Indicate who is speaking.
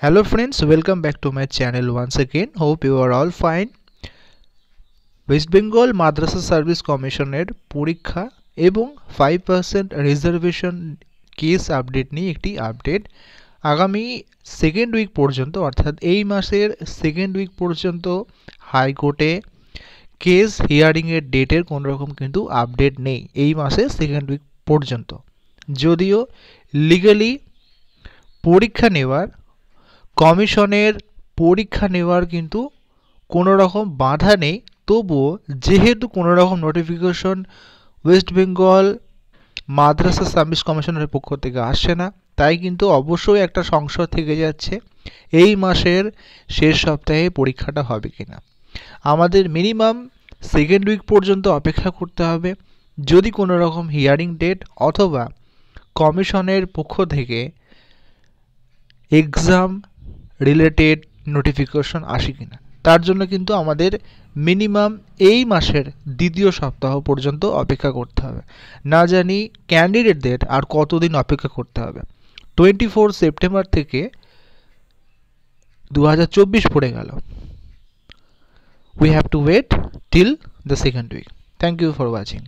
Speaker 1: Hello friends, welcome back to my channel once again. Hope you are all fine. West Bengal Madrasa service কমিশনের পরীক্ষা এবং 5% reservation case update নিয়ে একটি update. আগামী second week পর্যন্ত অর্থাৎ এই মাসের সেকেন্ড উইক পর্যন্ত হাইকোর্টে কেস হিয়ারিংয়ের ডেটের কোনো রকম কিন্তু আপডেট নেই এই মাসের সেকেন্ড উইক পর্যন্ত। যদিও লিগালি পরীক্ষা নেওয়ার কমিশনের পরীক্ষা নেওয়ার কিন্তু কোনো রকম বাধা নেই, তবুও যেহেতু কোনো রকম নোটিফিকেশন ওয়েস্ট বেঙ্গল মাদ্রাসা সার্ভিস কমিশনের পক্ষ থেকে আসছে না, তাই কিন্তু অবশ্যই একটা সংশয় থেকে যাচ্ছে এই মাসের শেষ সপ্তাহে পরীক্ষাটা হবে কিনা। আমাদের মিনিমাম সেকেন্ড উইক পর্যন্ত অপেক্ষা করতে হবে। যদি কোনো রকম হিয়ারিং ডেট অথবা কমিশনের পক্ষ থেকে এক্সাম রিলেটেড নোটিফিকেশন আসে কিনা, তার জন্য কিন্তু আমাদের মিনিমাম এই মাসের দ্বিতীয় সপ্তাহ পর্যন্ত অপেক্ষা করতে হবে। না জানি ক্যান্ডিডেটদের আর কতদিন অপেক্ষা করতে হবে। 24 সেপ্টেম্বর থেকে 2024 পড়ে গেল। We have to wait till the second week. Thank you for watching.